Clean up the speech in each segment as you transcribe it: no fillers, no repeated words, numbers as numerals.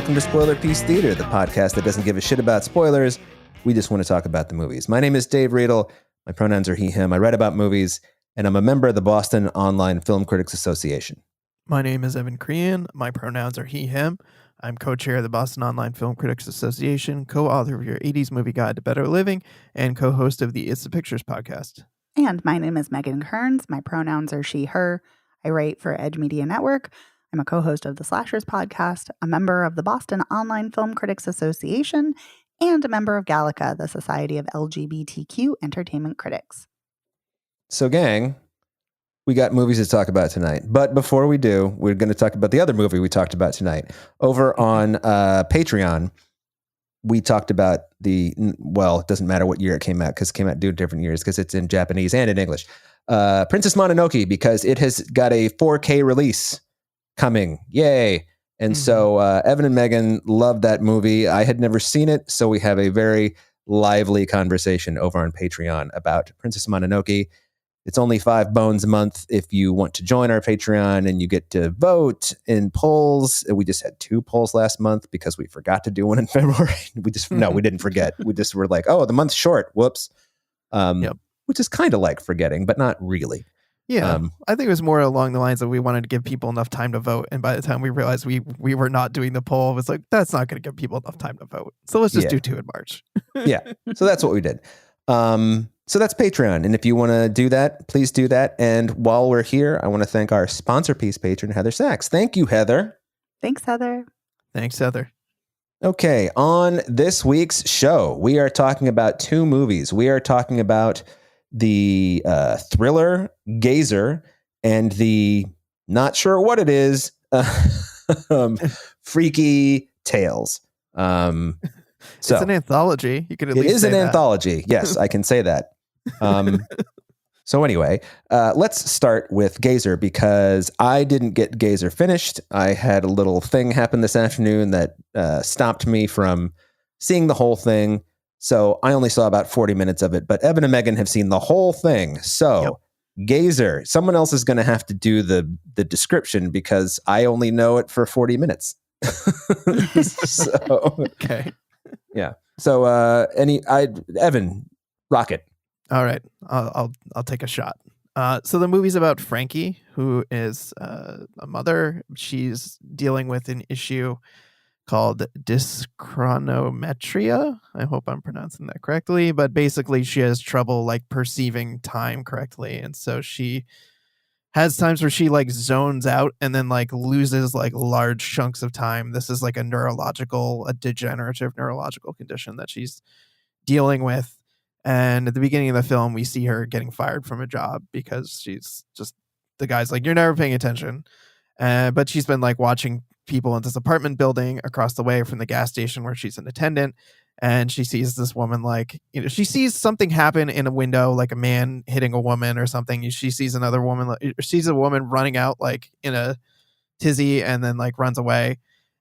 welcome to Spoiler Piece Theater, the podcast that doesn't give a shit about spoilers. We just want to talk about the movies. My name is Dave Riedel. My pronouns are he, him. I write about movies, and I'm a member of the Boston Online Film Critics Association. My name is Evan Crean. My pronouns are he, him. I'm co-chair of the Boston Online Film Critics Association, co-author of your 80s Movie Guide to Better Living, and co-host of the It's the Pictures podcast. And my name is Megan Kearns. My pronouns are she, her. I write for Edge Media Network. I'm a co-host of the Slashers podcast, a member of the Boston Online Film Critics Association, and a member of Gallica, the Society of LGBTQ Entertainment Critics. So, gang, we got movies to talk about tonight. But before we do, we're going to talk about the other movie we talked about tonight. Over on Patreon, we talked about it doesn't matter what year it came out, because it came out 2 different years, because it's in Japanese and in English. Princess Mononoke, because it has got a 4K release coming. Yay. And so Evan and Megan loved that movie. I had never seen it, so we have a very lively conversation over on Patreon about Princess Mononoke. It's only $5 a month if you want to join our Patreon, and you get to vote in polls. We just had 2 polls last month because we forgot to do one in February. We didn't forget. We just were like, oh, the month's short. Whoops. Which is kind of like forgetting, but not really. Yeah, I think it was more along the lines of we wanted to give people enough time to vote. And by the time we realized we were not doing the poll, it was like, that's not going to give people enough time to vote. So let's just do 2 in March. Yeah. So that's what we did. So that's Patreon. And if you want to do that, please do that. And while we're here, I want to thank our sponsor piece patron, Heather Sachs. Thank you, Heather. Thanks, Heather. Thanks, Heather. Okay. On this week's show, we are talking about 2 movies. We are talking about the thriller Gazer and the not sure what it is Freaky Tales. It's an anthology. You could at least say it is an anthology. Yes, I can say that. So anyway, let's start with Gazer, because I didn't get Gazer finished. I had a little thing happen this afternoon that stopped me from seeing the whole thing. So I only saw about 40 minutes of it, but Evan and Megan have seen the whole thing. So Gazer, someone else is going to have to do the description, because I only know it for 40 minutes. Okay. Yeah. So Evan, rock it. All right. I'll take a shot. So the movie's about Frankie, who is a mother. She's dealing with an issue called dyschronometria. I hope I'm pronouncing that correctly, but basically she has trouble like perceiving time correctly. And so she has times where she like zones out and then like loses like large chunks of time. This is like a degenerative neurological condition that she's dealing with. And at the beginning of the film, we see her getting fired from a job because the guy's like, you're never paying attention. But she's been like watching people in this apartment building across the way from the gas station where she's an attendant. And she sees this woman, like, she sees something happen in a window, like a man hitting a woman or something. She sees another woman, sees a woman running out like in a tizzy and then like runs away.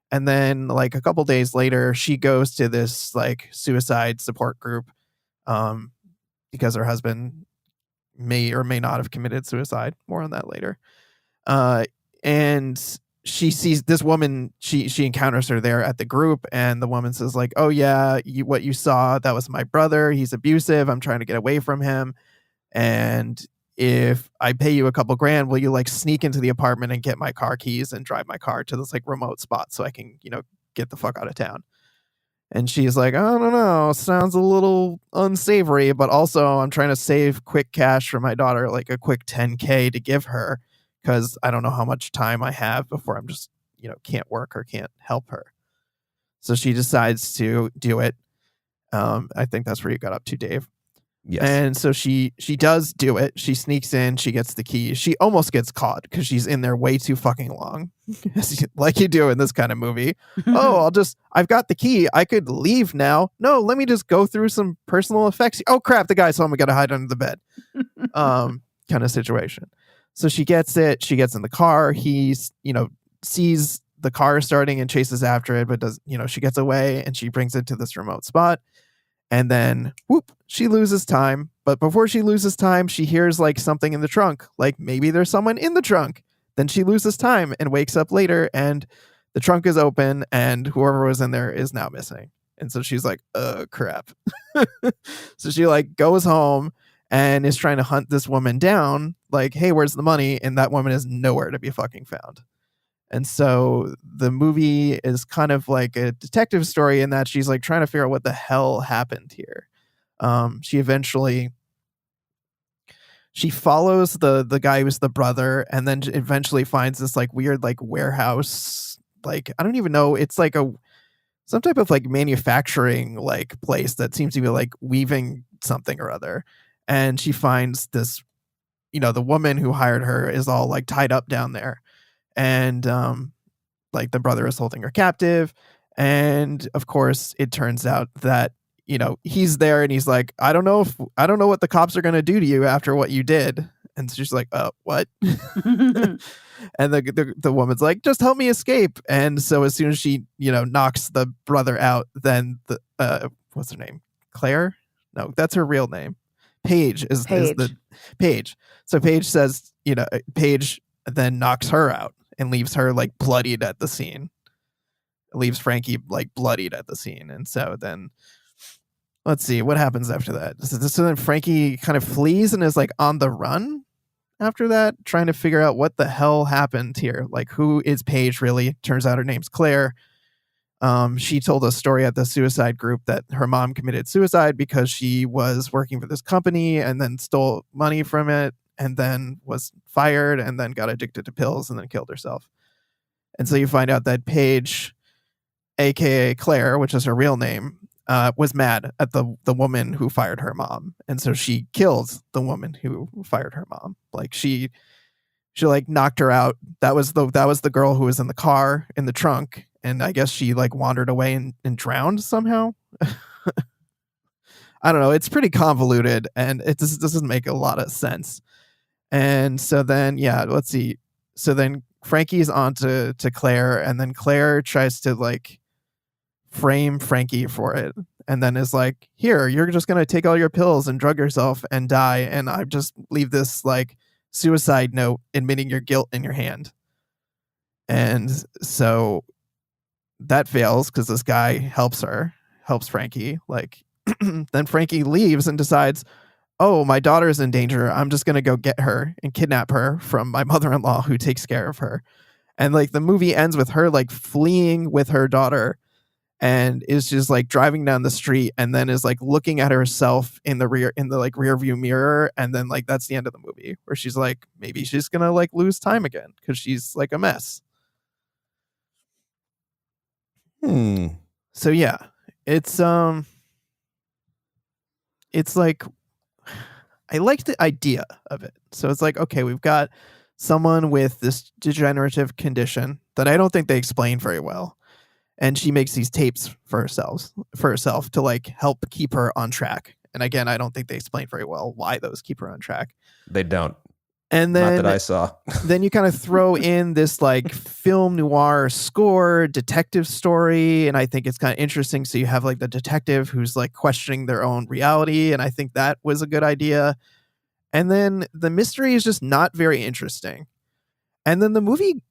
And then like a couple days later, she goes to this like suicide support group because her husband may or may not have committed suicide. More on that later. And she sees this woman, she encounters her there at the group, and the woman says like, oh yeah, what you saw, that was my brother. He's abusive. I'm trying to get away from him. And if I pay you a couple grand, will you like sneak into the apartment and get my car keys and drive my car to this like remote spot so I can, get the fuck out of town? And she's like, I don't know, sounds a little unsavory, but also I'm trying to save quick cash for my daughter, like a quick $10K to give her, because I don't know how much time I have before I'm just, can't work or can't help her. So she decides to do it. I think that's where you got up to, Dave. Yes. And so she does do it. She sneaks in. She gets the key. She almost gets caught because she's in there way too fucking long, like you do in this kind of movie. I've got the key. I could leave now. No, let me just go through some personal effects. Oh crap! The guy's home. We got to hide under the bed. Kind of situation. So she gets it. She gets in the car. He's, sees the car starting and chases after it, but she gets away and she brings it to this remote spot. And then, whoop, she loses time. But before she loses time, she hears like something in the trunk. Like maybe there's someone in the trunk. Then she loses time and wakes up later. And the trunk is open and whoever was in there is now missing. And so she's like, oh crap. So she like goes home and is trying to hunt this woman down, like, hey, where's the money? And that woman is nowhere to be fucking found. And so the movie is kind of like a detective story in that she's like trying to figure out what the hell happened here. She follows the guy who's the brother, and then eventually finds this like weird like warehouse, like I don't even know, it's like some type of like manufacturing like place that seems to be like weaving something or other. And she finds this, the woman who hired her is all like tied up down there, and like the brother is holding her captive. And of course it turns out that he's there, and he's like, I don't know what the cops are going to do to you after what you did. And she's like, what? And the woman's like, just help me escape. And so as soon as she knocks the brother out, then the what's her name, Claire, no, that's her real name, Paige is the Paige. So Paige says, Paige then knocks her out and leaves her like bloodied at the scene. Leaves Frankie like bloodied at the scene. And so then let's see what happens after that. So then Frankie kind of flees and is like on the run after that, trying to figure out what the hell happened here. Like, who is Paige really? Turns out her name's Claire. She told a story at the suicide group that her mom committed suicide because she was working for this company and then stole money from it, and then was fired, and then got addicted to pills, and then killed herself. And so you find out that Paige, aka Claire, which is her real name, was mad at the woman who fired her mom, and so she killed the woman who fired her mom. Like she like knocked her out. That was the girl who was in the car in the trunk, and I guess she like wandered away and drowned somehow. I don't know. It's pretty convoluted, and it just doesn't make a lot of sense. And so then, let's see. So then Frankie's on to Claire, and then Claire tries to like frame Frankie for it, and then is like, here, you're just going to take all your pills and drug yourself and die, and I just leave this like suicide note admitting your guilt in your hand. And so that fails because this guy helps Frankie. Like, then Frankie leaves and decides, oh, my daughter's in danger. I'm just going to go get her and kidnap her from my mother-in-law who takes care of her. And like the movie ends with her like fleeing with her daughter, and is just like driving down the street, and then is like looking at herself in the rear view mirror. And then like, that's the end of the movie, where she's like, maybe she's going to like lose time again because she's like a mess. So yeah, it's like, I like the idea of it. So it's like, okay, we've got someone with this degenerative condition that I don't think they explain very well, and she makes these tapes for herself to like help keep her on track. And again, I don't think they explain very well why those keep her on track. They don't. And then, not that I saw. Then you kind of throw in this like film noir score detective story, and I think it's kind of interesting. So you have like the detective who's like questioning their own reality, and I think that was a good idea. And then the mystery is just not very interesting. And then the movie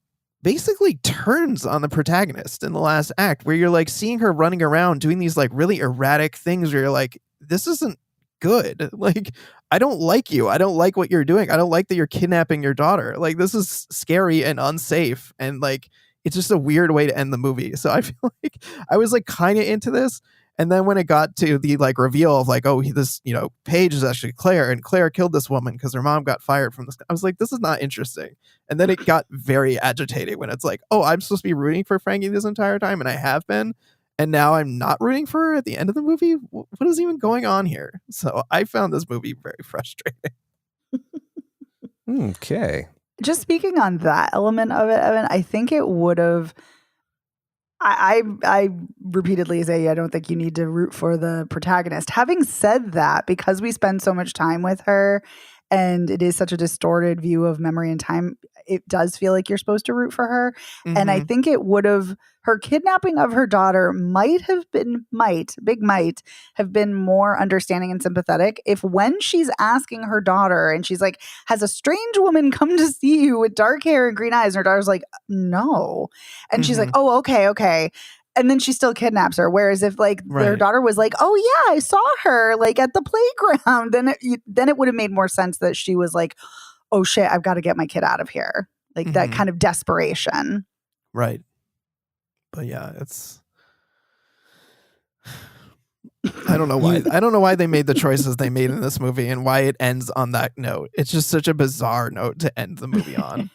basically turns on the protagonist in the last act, where you're like seeing her running around doing these like really erratic things where you're like, this isn't good. Like, I don't like you. I don't like what you're doing. I don't like that you're kidnapping your daughter. Like, this is scary and unsafe. And like, it's just a weird way to end the movie. So I feel like I was like kind of into this. And then when it got to the like reveal of like, oh, this, Paige is actually Claire, and Claire killed this woman because her mom got fired from this. I was like, this is not interesting. And then it got very agitating when it's like, oh, I'm supposed to be rooting for Frankie this entire time, and I have been. And now I'm not rooting for her at the end of the movie. What is even going on here? So I found this movie very frustrating. Okay. Just speaking on that element of it, Evan, I think it would have. I repeatedly say I don't think you need to root for the protagonist. Having said that, because we spend so much time with her and it is such a distorted view of memory and time, it does feel like you're supposed to root for her. And I Mhm. think it would have, her kidnapping of her daughter might have been more understanding and sympathetic if when she's asking her daughter and she's like, has a strange woman come to see you with dark hair and green eyes? And her daughter's like, no. And she's like, Mhm. oh, okay. And then she still kidnaps her. Whereas if like their Right. daughter was like, oh yeah, I saw her like at the playground, then it would have made more sense that she was like, oh shit, I've got to get my kid out of here. Like that Mhm. kind of desperation. Right. But yeah, it's I don't know why. I don't know why they made the choices they made in this movie and why it ends on that note. It's just such a bizarre note to end the movie on.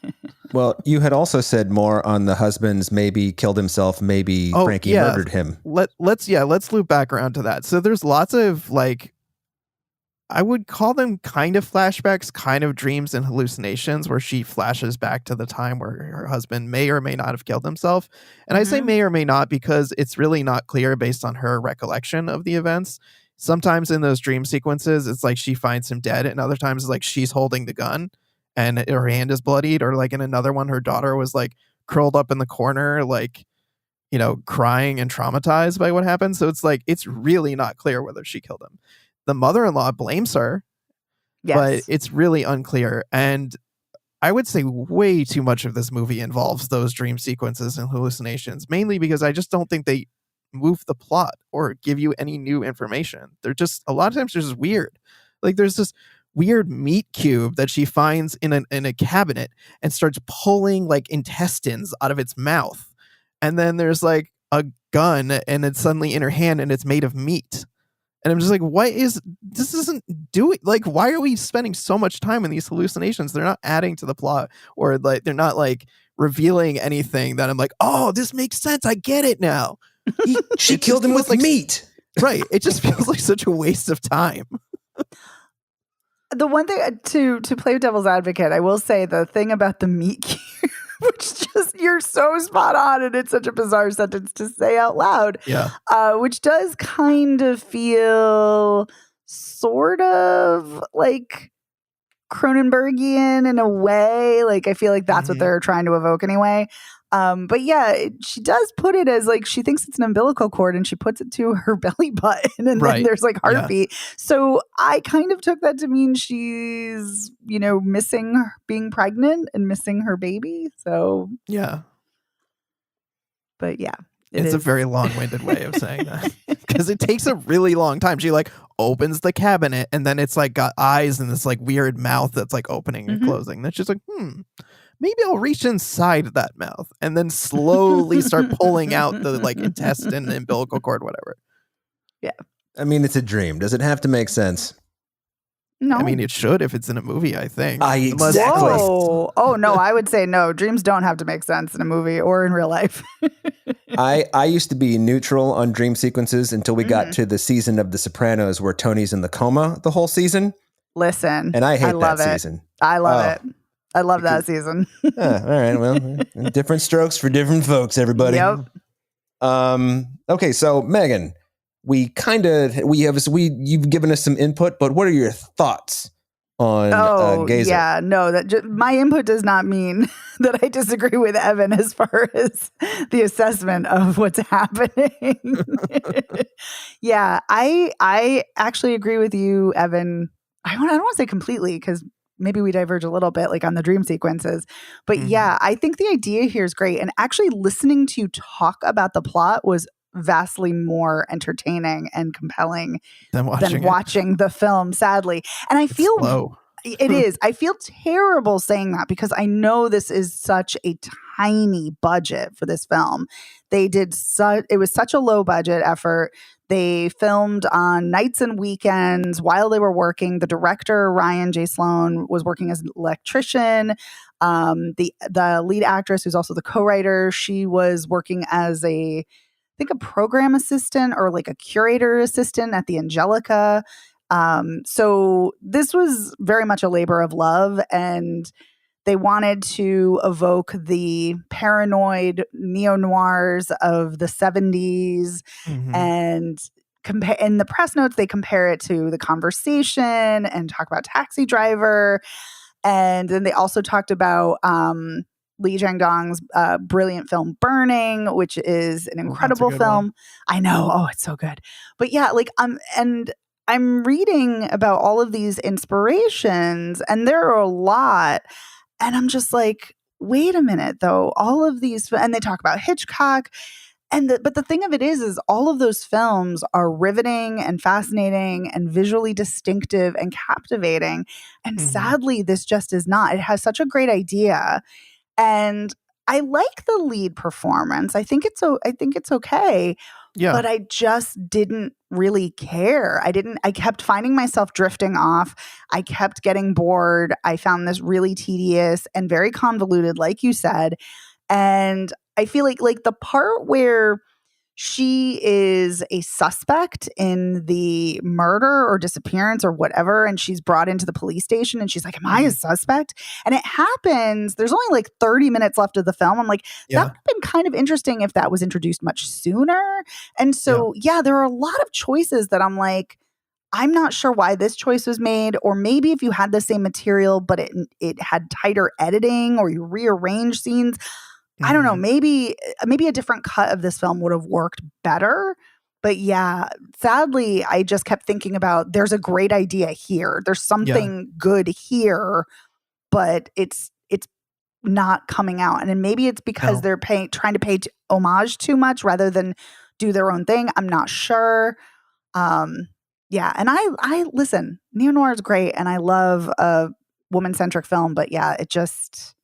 Well, you had also said more on the husband's maybe killed himself, maybe Oh, Frankie yeah. murdered him. Let's loop back around to that. So there's lots of like, I would call them kind of flashbacks, kind of dreams and hallucinations where she flashes back to the time where her husband may or may not have killed himself. And I say Mhm. may or may not because it's really not clear based on her recollection of the events. Sometimes in those dream sequences, it's like she finds him dead, and other times it's like she's holding the gun and her hand is bloodied, or like in another one, her daughter was like curled up in the corner, like, you know, crying and traumatized by what happened. So it's like, it's really not clear whether she killed him. The mother-in-law blames her, but Yes. it's really unclear. And I would say way too much of this movie involves those dream sequences and hallucinations, mainly because I just don't think they move the plot or give you any new information. They're just, a lot of times they're just weird. Like there's this weird meat cube that she finds in a cabinet and starts pulling like intestines out of its mouth. And then there's like a gun and it's suddenly in her hand and it's made of meat. And I'm just like, what is this? Isn't doing, like, why are we spending so much time in these hallucinations? They're not adding to the plot, or like they're not like revealing anything that I'm like, oh, this makes sense. I get it now. She It killed just him feels with like meat. Right. It just feels like such a waste of time. The one thing to play devil's advocate, I will say the thing about the meat cube, which just you're so spot on, and it's such a bizarre sentence to say out loud. Yeah. Which does kind of feel sort of like Cronenbergian in a way. Like I feel like that's what Mhm. they're trying to evoke anyway. But yeah, she does put it as like she thinks it's an umbilical cord and she puts it to her belly button and then Right. there's like Yeah. heartbeat. So I kind of took that to mean she's, missing being pregnant and missing her baby. So, Yeah. but yeah. It's a very long-winded way of saying that because it takes a really long time. She like opens the cabinet and then it's like got eyes and this like weird mouth that's like opening and Mhm. closing. Then she's like, maybe I'll reach inside that mouth and then slowly start pulling out the like intestine, the umbilical cord, whatever. I mean, it's a dream. Does it have to make sense? No. I mean, it should if it's in a movie, I think. Exactly. Whoa. Oh no, I would say no. Dreams don't have to make sense in a movie or in real life. I used to be neutral on dream sequences until we got Mhm. to the season of The Sopranos where Tony's in the coma the whole season. Listen, And I hate love that it. season. I love Oh. it. I love that season. All right. Well, different strokes for different folks, everybody. Yep. Okay. So Megan, you've given us some input, but what are your thoughts on Gazer? Yeah, no, my input does not mean that I disagree with Evan as far as the assessment of what's happening. Yeah, I actually agree with you, Evan. I don't want to say completely because maybe we diverge a little bit like on the dream sequences. But Mhm. yeah, I think the idea here is great. And actually listening to you talk about the plot was vastly more entertaining and compelling Then than watching the film, sadly. And I feel slow. it is. I feel terrible saying that because I know this is such a tiny budget for this film. It was such a low budget effort. They filmed on nights and weekends while they were working. The director, Ryan J. Sloan, was working as an electrician. The lead actress, who's also the co-writer, she was working as I think a program assistant or like a curator assistant at the Angelica. So this was very much a labor of love, and they wanted to evoke the paranoid neo-noirs of the 70s. Mhm. And in the press notes, they compare it to The Conversation and talk about Taxi Driver. And then they also talked about Lee Chang-dong's brilliant film Burning, which is an incredible film. one. I know. Oh, it's so good. But yeah, like and I'm reading about all of these inspirations, and there are a lot. And I'm just like, wait a minute, though. All of these, and they talk about Hitchcock. But the thing of it is all of those films are riveting and fascinating and visually distinctive and captivating. And sadly, this just is not. It has such a great idea. And I like the lead performance. I think it's okay. Yeah. But I just didn't really care. I kept finding myself drifting off. I kept getting bored. I found this really tedious and very convoluted, like you said. And I feel like the part where she is a suspect in the murder or disappearance or whatever, and she's brought into the police station and she's like, am I a suspect? And it happens. There's only like 30 minutes left of the film. I'm like, that would have been kind of interesting if that was introduced much sooner. And so, there are a lot of choices that I'm like, I'm not sure why this choice was made, or maybe if you had the same material, but it had tighter editing or you rearrange scenes. I don't know. Maybe a different cut of this film would have worked better. But yeah, sadly, I just kept thinking about there's a great idea here. There's something good here, but it's not coming out. And then maybe it's because they're trying to pay homage too much rather than do their own thing. I'm not sure. And I listen, neo-noir is great, and I love a woman-centric film, but yeah, it just.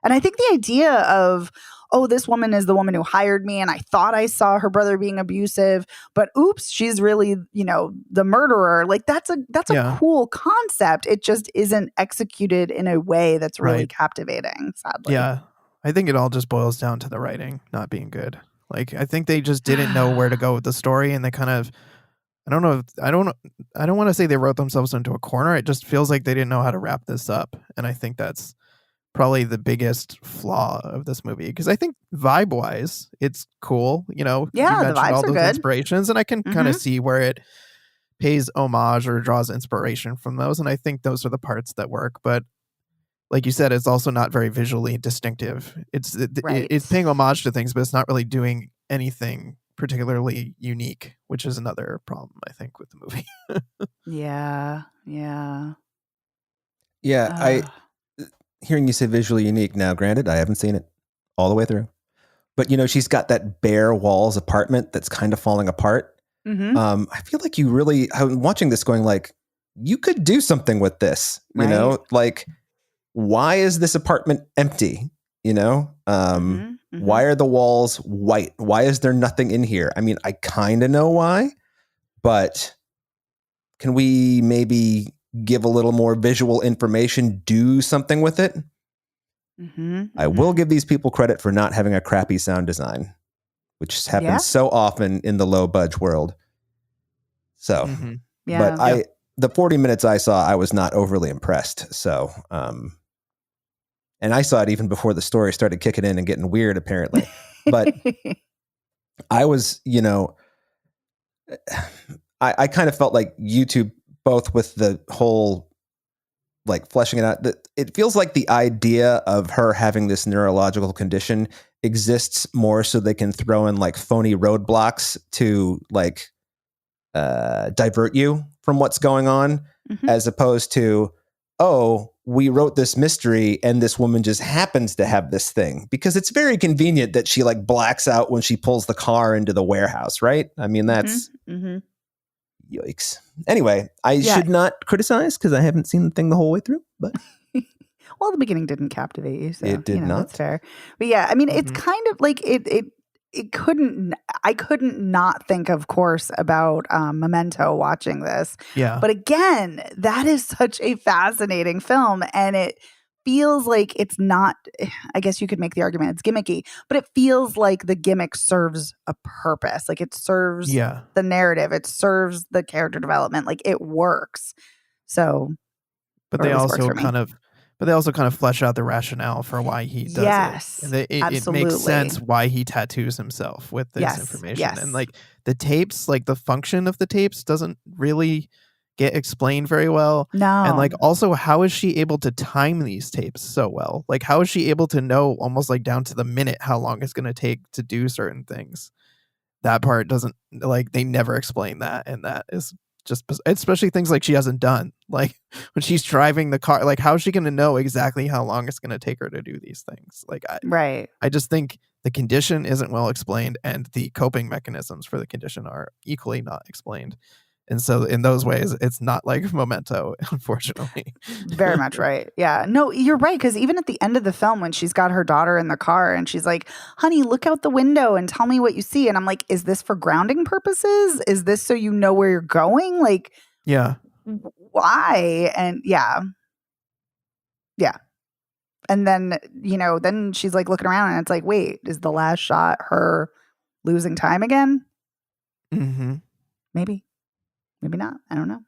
And I think the idea of, oh, this woman is the woman who hired me, and I thought I saw her brother being abusive, but oops, she's really, the murderer. Like that's a cool concept. It just isn't executed in a way that's really captivating, sadly. Yeah. I think it all just boils down to the writing not being good. Like, I think they just didn't know where to go with the story, and they kind of, I don't want to say they wrote themselves into a corner. It just feels like they didn't know how to wrap this up. And I think that's probably the biggest flaw of this movie, because I think vibe wise it's cool, you mentioned the vibes all are those good. inspirations, and I can kind of see where it pays homage or draws inspiration from those, and I think those are the parts that work. But like you said, it's also not very visually distinctive. It's paying homage to things, but it's not really doing anything particularly unique, which is another problem I think with the movie. Hearing you say visually unique, now granted, I haven't seen it all the way through, but she's got that bare walls apartment that's kind of falling apart. I feel like I'm watching this going like, you could do something with this, like, why is this apartment empty? Why are the walls white? Why is there nothing in here? I mean, I kind of know why, but can we maybe give a little more visual information, do something with it? I will give these people credit for not having a crappy sound design, which happens so often in the low budge world. So, but the 40 minutes I saw, I was not overly impressed. So, and I saw it even before the story started kicking in and getting weird, apparently. But I was, I kind of felt like YouTube, both with the whole, like, fleshing it out, that it feels like the idea of her having this neurological condition exists more so they can throw in like phony roadblocks to like divert you from what's going on, as opposed to, oh, we wrote this mystery and this woman just happens to have this thing, because it's very convenient that she like blacks out when she pulls the car into the warehouse, right? I mean, that's yikes. Anyway, I should not criticize because I haven't seen the thing the whole way through, but well, the beginning didn't captivate you, so it did not. That's fair. But yeah, I mean, it's kind of like I couldn't not think, of course, about Memento watching this. Yeah. But again, that is such a fascinating film, and it feels like it's not, I guess you could make the argument it's gimmicky, but it feels like the gimmick serves a purpose. Like it serves the narrative. It serves the character development. Like it works. So, but they also kind of flesh out the rationale for why he does yes, it. And it makes sense why he tattoos himself with this information. Yes. And like the tapes, like the function of the tapes doesn't really get explained very well. No. And like also, how is she able to time these tapes so well? Like, how is she able to know almost like down to the minute how long it's going to take to do certain things? That part doesn't, like, they never explain that, and that is just, especially things like she hasn't done, like when she's driving the car, like how is she going to know exactly how long it's going to take her to do these things? Like I just think the condition isn't well explained, and the coping mechanisms for the condition are equally not explained. And so in those ways, it's not like Memento, unfortunately. Very much right. Yeah. No, you're right. Because even at the end of the film, when she's got her daughter in the car and she's like, honey, look out the window and tell me what you see. And I'm like, is this for grounding purposes? Is this so you know where you're going? Like, yeah. Why? And yeah. And then, then she's like looking around and it's like, wait, is the last shot her losing time again? Mm-hmm. Maybe not. I don't know.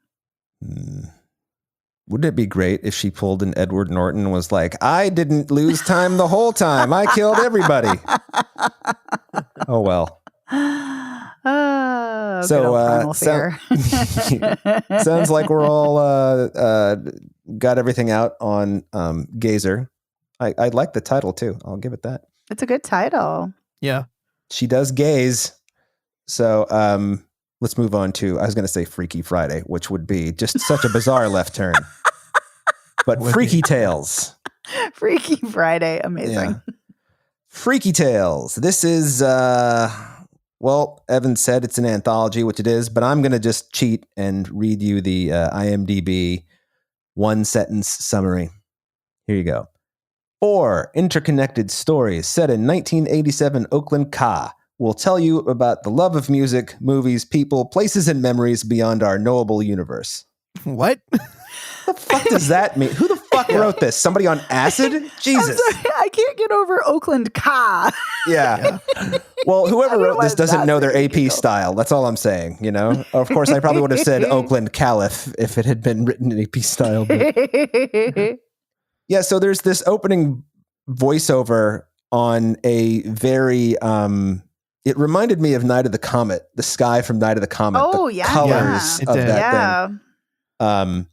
Wouldn't it be great if she pulled an Edward Norton and was like, I didn't lose time the whole time. I killed everybody. Oh, well. So sounds like we're all got everything out on Gazer. I like the title too. I'll give it that. It's a good title. Yeah. She does gaze. So let's move on to, I was going to say Freaky Friday, which would be just such a bizarre left turn. But Freaky Tales. Freaky Friday. Amazing. Yeah. Freaky Tales. This is, well, Evan said it's an anthology, which it is, but I'm going to just cheat and read you the IMDb one-sentence summary. Here you go. 4 interconnected stories set in 1987 Oakland, Ka. We'll tell you about the love of music, movies, people, places, and memories beyond our knowable universe. What? What the fuck does that mean? Who the fuck wrote this? Somebody on acid? Jesus. I can't get over Oakland Ka. Yeah. Well, whoever wrote this doesn't know their AP style. That's all I'm saying, you know? Of course, I probably would have said Oakland Caliph if it had been written in AP style. But... Yeah, so there's this opening voiceover on a very... it reminded me of Night of the Comet, the sky from Night of the Comet. Oh, the colors of that thing.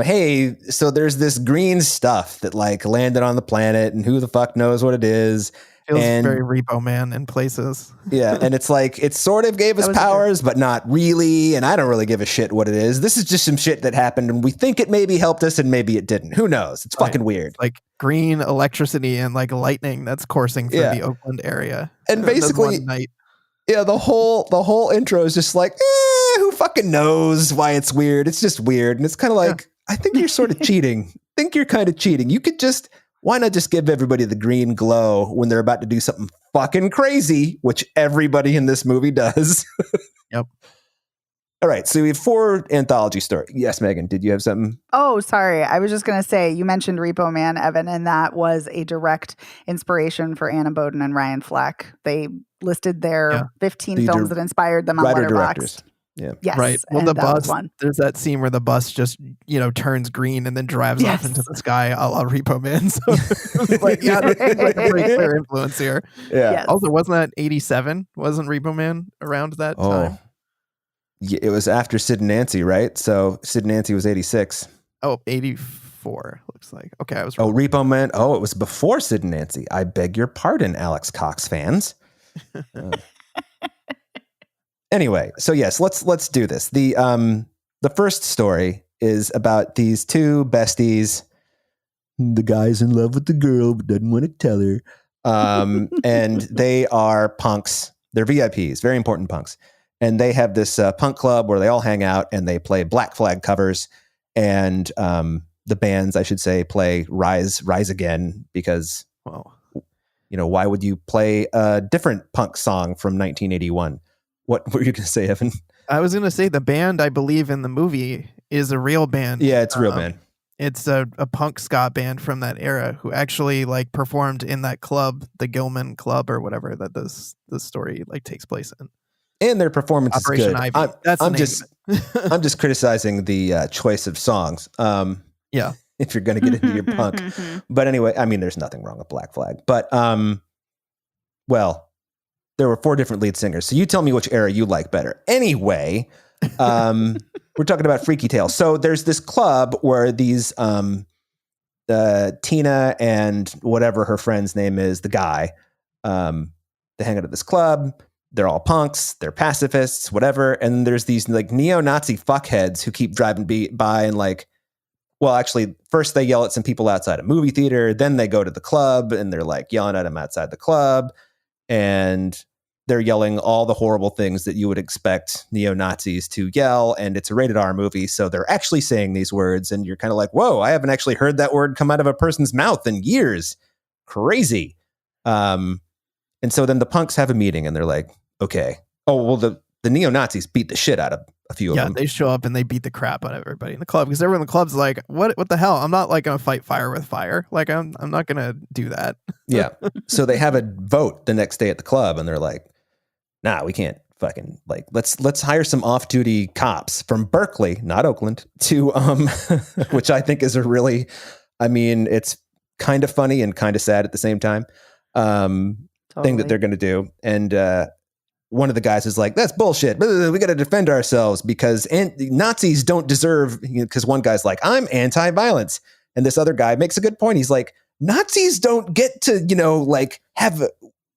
Hey, so there's this green stuff that like landed on the planet and who the fuck knows what it is. Feels very Repo Man in places. Yeah, and it's like, it sort of gave us powers, but not really, and I don't really give a shit what it is. This is just some shit that happened, and we think it maybe helped us, and maybe it didn't. Who knows? It's fucking weird. Like green electricity and like lightning that's coursing through the Oakland area. And basically, the whole intro is just like, who fucking knows why it's weird? It's just weird, and it's kind of like, I think you're sort of cheating. I think you're kind of cheating. You could just... Why not just give everybody the green glow when they're about to do something fucking crazy, which everybody in this movie does? Yep. All right. So we have 4 anthology stories. Yes, Megan, did you have something? Oh, sorry. I was just going to say, you mentioned Repo Man, Evan, and that was a direct inspiration for Anna Boden and Ryan Fleck. They listed their 15 films that inspired them on Letterboxd. Yeah. Yes. Right. Well, the bus, there's that scene where the bus just, turns green and then drives off into the sky a la Repo Man. So it's like, that's like a pretty clear influence here. Yeah. Yes. Also, wasn't that 87? Wasn't Repo Man around that time? Yeah, it was after Sid and Nancy, right? So Sid and Nancy was 86. Oh, 84, looks like. Okay, I was wrong. Oh, Repo Man. Oh, it was before Sid and Nancy. I beg your pardon, Alex Cox fans. Anyway, so yes, let's do this. The first story is about these 2 besties. The guy's in love with the girl but doesn't want to tell her. And they are punks. They're VIPs, very important punks. And they have this punk club where they all hang out and they play Black Flag covers. And the bands, I should say, play Rise Again because, why would you play a different punk song from 1981? What were you going to say, Evan? I was going to say the band I believe in the movie is a real band. Yeah, it's a real band. It's a punk ska band from that era who actually like performed in that club, the Gilman Club or whatever that this story like takes place in. And their performance Operation is good. Ivy. I'm just criticizing the choice of songs. Yeah. If you're going to get into your punk. But anyway, I mean, there's nothing wrong with Black Flag. But, there were 4 different lead singers. So you tell me which era you like better. Anyway, We're talking about Freaky Tale. So there's this club where these Tina and whatever her friend's name is, the guy, they hang out at this club. They're all punks. They're pacifists, whatever. And there's these like neo-Nazi fuckheads who keep driving by and like, well, actually, first they yell at some people outside a movie theater. Then they go to the club and they're like yelling at them outside the club. And they're yelling all the horrible things that you would expect neo-Nazis to yell. And it's a rated R movie. So they're actually saying these words. And you're kind of like, whoa, I haven't actually heard that word come out of a person's mouth in years. Crazy. And so then the punks have a meeting and they're like, okay, oh, well, the neo-Nazis beat the shit out of a few of them. Yeah, they show up and they beat the crap out of everybody in the club because everyone in the club's like, what the hell? I'm not like going to fight fire with fire. Like, I'm not going to do that. Yeah. So they have a vote the next day at the club and they're like, nah, we can't fucking like, let's hire some off-duty cops from Berkeley, not Oakland, to, which I think is a really, I mean, it's kind of funny and kind of sad at the same time. Thing that they're going to do. And one of the guys is like, that's bullshit. We got to defend ourselves because Nazis don't deserve, because one guy's like, I'm anti-violence. And this other guy makes a good point. He's like, Nazis don't get to, like have,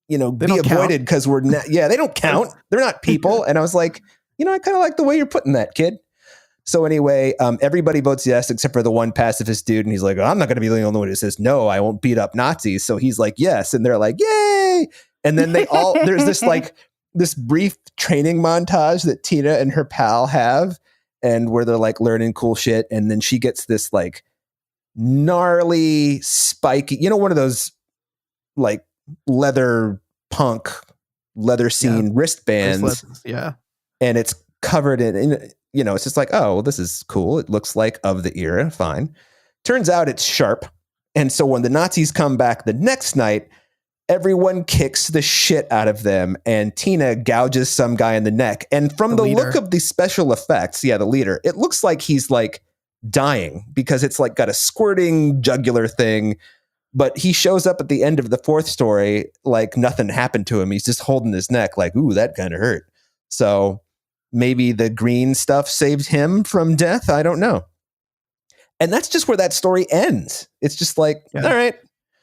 be avoided because we're not, they don't count. They're not people. And I was like, I kind of like the way you're putting that, kid. So anyway, everybody votes yes, except for the one pacifist dude. And he's like, I'm not going to be the only one who says, no, I won't beat up Nazis. So he's like, yes. And they're like, yay. And then they all, there's this brief training montage that Tina and her pal have and where they're like learning cool shit. And then she gets this like gnarly, spiky, one of those like leather scene wristbands. Yeah. And it's covered in it's just like, oh, well, this is cool. It looks like of the era. Fine. Turns out it's sharp. And so when the Nazis come back the next night, everyone kicks the shit out of them. And Tina gouges some guy in the neck. And from the look of the special effects, the leader, it looks like he's like dying because it's like got a squirting jugular thing. But he shows up at the end of the fourth story like nothing happened to him. He's just holding his neck like, ooh, that kind of hurt. So maybe the green stuff saved him from death. I don't know. And that's just where that story ends. It's just like, all right.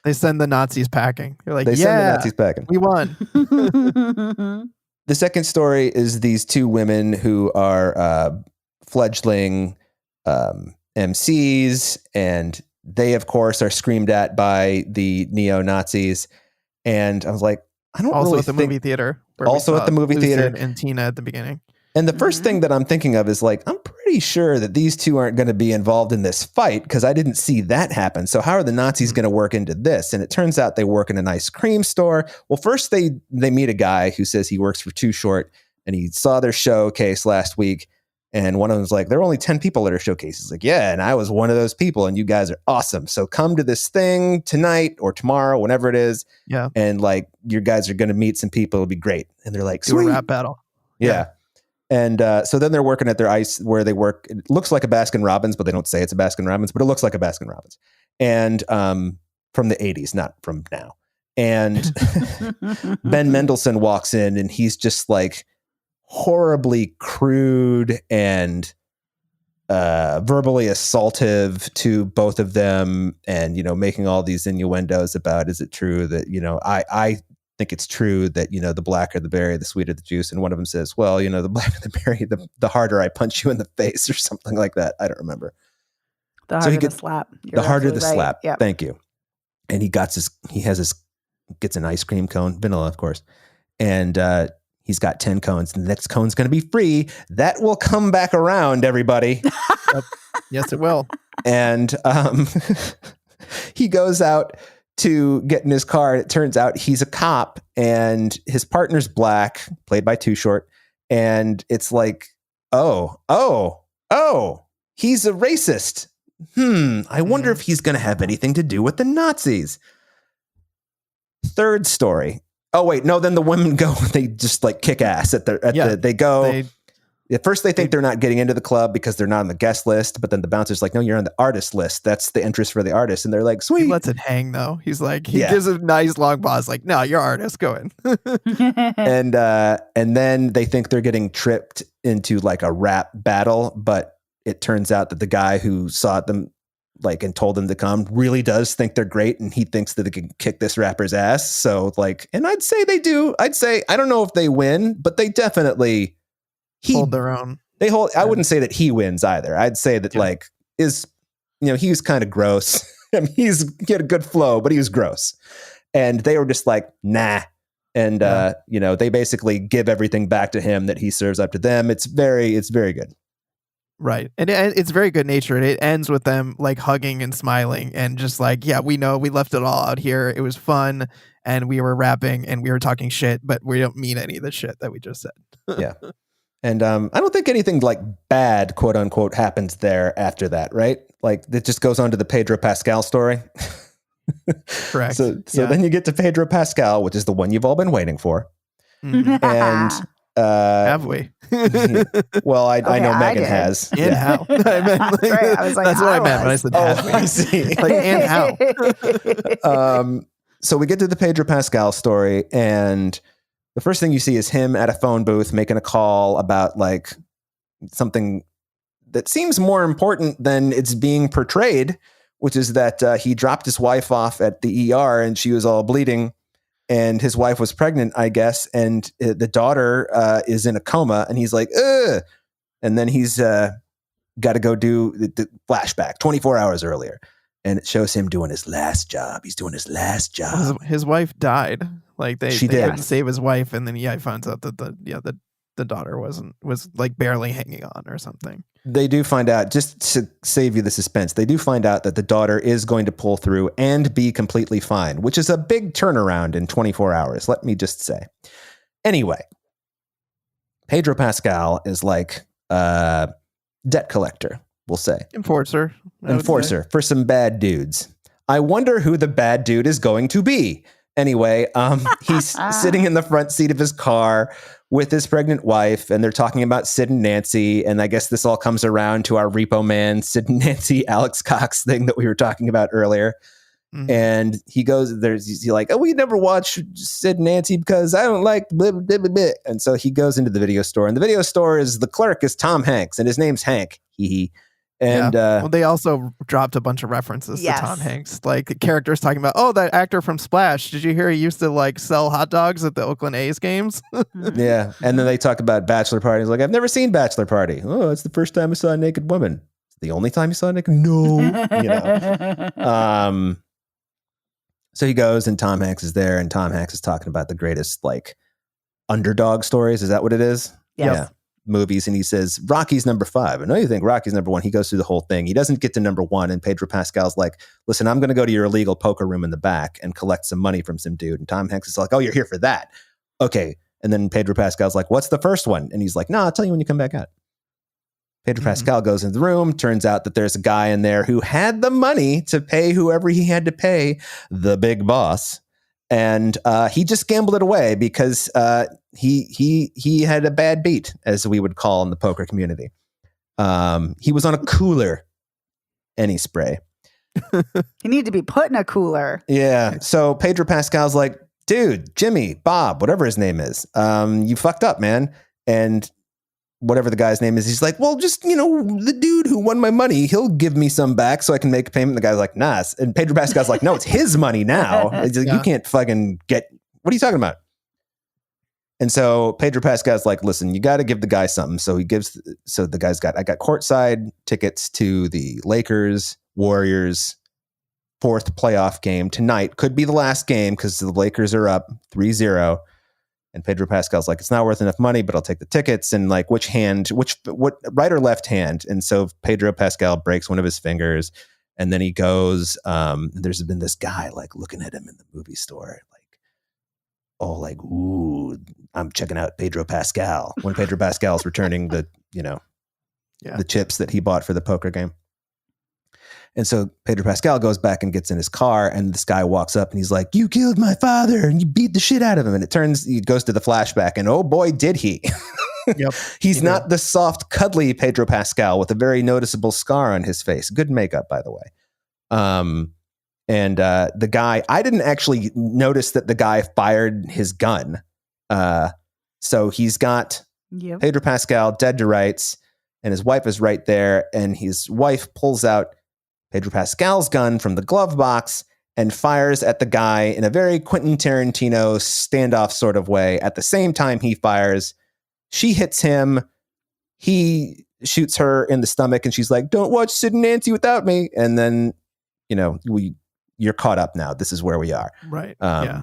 They send the Nazis packing. They're like, send the Nazis packing. We won. The second story is these two women who are fledgling MCs. And they, of course, are screamed at by the neo-Nazis. And I was like, I don't also really at the think... movie theater. Also at the movie theater. And Tina at the beginning. And the first thing that I'm thinking of is like, I'm pretty sure that these two aren't going to be involved in this fight because I didn't see that happen. So how are the Nazis going to work into this? And it turns out they work in an ice cream store. Well, first they meet a guy who says he works for Too Short and he saw their showcase last week. And one of them's like, there are only 10 people at our showcase. He's like, yeah, and I was one of those people and you guys are awesome. So come to this thing tonight or tomorrow, whenever it is. Yeah. And like, your guys are going to meet some people. It'll be great. And they're like, sweet. Do a rap battle. Yeah. And so then they're working at their ice where they work. It looks like a Baskin Robbins, but they don't say it's a Baskin Robbins, but it looks like a Baskin Robbins. And from the 80s, not from now. And Ben Mendelsohn walks in and he's just like horribly crude and verbally assaultive to both of them. And, making all these innuendos about, is it true that, I think it's true that, the blacker the berry, the sweeter the juice. And one of them says, well, the blacker the berry, the harder I punch you in the face or something like that. I don't remember. The harder the slap. The harder the slap. Yep. Thank you. And he gets an ice cream cone, vanilla, of course. And he's got 10 cones. And the next cone's going to be free. That will come back around, everybody. Yes, it will. And he goes out to get in his car. And it turns out he's a cop and his partner's black, played by Too Short. And it's like, oh, he's a racist. I wonder if he's going to have anything to do with the Nazis. Third story. Oh, wait, no, then the women go, they just like kick ass they go. At first, they think they're not getting into the club because they're not on the guest list, but then the bouncer's like, no, you're on the artist list. That's the interest for the artist. And they're like, sweet. He lets it hang, though. He's like, he gives a nice long pause, like, no, you're artist, go in. And then they think they're getting tripped into like a rap battle, but it turns out that the guy who saw them like and told them to come really does think they're great, and he thinks that they can kick this rapper's ass. So like, and I'd say they do. I'd say, I don't know if they win, but they definitely hold their own. They hold. I wouldn't say that he wins either. I'd say that like he was kind of gross. I mean, he had a good flow, but he was gross. And they were just like, nah. And they basically give everything back to him that he serves up to them. It's very good. Right. And it's very good natured. It ends with them like hugging and smiling and just like, yeah, we know we left it all out here. It was fun and we were rapping and we were talking shit, but we don't mean any of the shit that we just said. Yeah. And I don't think anything like bad, quote unquote, happens there after that, right? Like it just goes on to the Pedro Pascal story. Correct. So then you get to Pedro Pascal, which is the one you've all been waiting for. Mm-hmm. And have we? Well, I know Megan has. And how? I meant, like, right. I was like, that's what I meant when I said have we. I see. Like, and how? So we get to the Pedro Pascal story, and the first thing you see is him at a phone booth making a call about like something that seems more important than it's being portrayed, which is that he dropped his wife off at the ER and she was all bleeding, and his wife was pregnant, I guess, and the daughter is in a coma, and he's like, ugh. And then he's got to go do the flashback 24 hours earlier, and it shows him doing his last job. He's doing his last job. His wife died. Like they did. didn't save his wife, and then he finds out that the daughter was like barely hanging on or something. They do find out, just to save you the suspense, they do find out that the daughter is going to pull through and be completely fine, which is a big turnaround in 24 hours, let me just say. Anyway, Pedro Pascal is like a debt collector, we'll say. Enforcer For some bad dudes. I wonder who the bad dude is going to be. Anyway, he's sitting in the front seat of his car with his pregnant wife, and they're talking about Sid and Nancy. And I guess this all comes around to our Repo Man, Sid and Nancy, Alex Cox thing that we were talking about earlier. Mm-hmm. And he goes, he's like, oh, we never watch Sid and Nancy because I don't like blah, blah, blah, blah. And so he goes into the video store, and the video store the clerk is Tom Hanks, and his name's Hank. And they also dropped a bunch of references to Tom Hanks, like characters talking about, oh, that actor from Splash. Did you hear he used to like sell hot dogs at the Oakland A's games? Yeah. And then they talk about Bachelor Party. He's like, I've never seen Bachelor Party. Oh, it's the first time I saw a naked woman. The only time you saw a naked? No. So he goes, and Tom Hanks is there, and Tom Hanks is talking about the greatest like underdog stories. Is that what it is? Yes. Yeah. Movies, and he says Rocky's number 5. I know you think Rocky's number 1. He goes through the whole thing. He doesn't get to number 1, and Pedro Pascal's like, listen, I'm going to go to your illegal poker room in the back and collect some money from some dude. And Tom Hanks is like, oh, you're here for that. Okay. And then Pedro Pascal's like, what's the first one? And he's like, no, I'll tell you when you come back out. Pedro Pascal goes in the room. Turns out that there's a guy in there who had the money to pay whoever he had to pay, the big boss. And he just gambled it away because he had a bad beat, as we would call in the poker community. He was on a cooler, any spray. You need to be put in a cooler. Yeah. So Pedro Pascal's like, dude, Jimmy, Bob, whatever his name is, you fucked up, man. And whatever the guy's name is, he's like, well, just, the dude who won my money, he'll give me some back so I can make a payment. The guy's like, nah. And Pedro Pascal's like, no, it's his money now. Like, you can't fucking what are you talking about? And so Pedro Pascal's like, listen, you got to give the guy something. So I got courtside tickets to the Lakers, Warriors, 4th playoff game tonight. Could be the last game because the Lakers are up 3-0. And Pedro Pascal's like, it's not worth enough money, but I'll take the tickets. And like, what right or left hand? And so Pedro Pascal breaks one of his fingers, and then he goes, there's been this guy like looking at him in the movie store, like, ooh, I'm checking out Pedro Pascal when Pedro Pascal's returning the chips that he bought for the poker game. And so Pedro Pascal goes back and gets in his car, and this guy walks up and he's like, "You killed my father," and you beat the shit out of him. And he goes to the flashback, and oh boy, did he. Yep. He's not the soft, cuddly Pedro Pascal with a very noticeable scar on his face. Good makeup, by the way. And the guy, I didn't actually notice that the guy fired his gun. So he's got Pedro Pascal dead to rights, and his wife is right there. And his wife pulls out Pedro Pascal's gun from the glove box and fires at the guy in a very Quentin Tarantino standoff sort of way. At the same time he fires, she hits him. He shoots her in the stomach, and she's like, "Don't watch Sid and Nancy without me." And then, you're caught up now. This is where we are. Right. Yeah.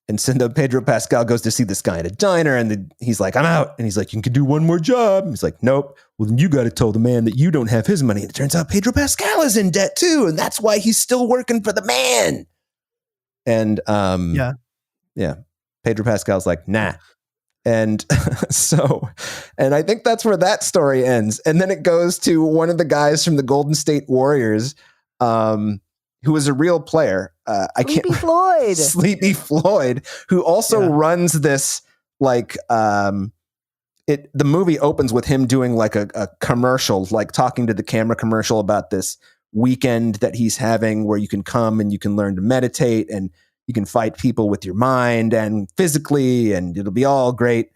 And so Pedro Pascal goes to see this guy at a diner, and he's like, "I'm out." And he's like, "You can do one more job." And he's like, "Nope." "Well, then you got to tell the man that you don't have his money." And it turns out Pedro Pascal is in debt too, and that's why he's still working for the man. And yeah, Pedro Pascal's like, "Nah." And and I think that's where that story ends. And then it goes to one of the guys from the Golden State Warriors, who is a real player. Sleepy Floyd, who also runs this, like, the movie opens with him doing like a commercial, like talking to the camera commercial about this weekend that he's having where you can come and you can learn to meditate and you can fight people with your mind and physically, and it'll be all great.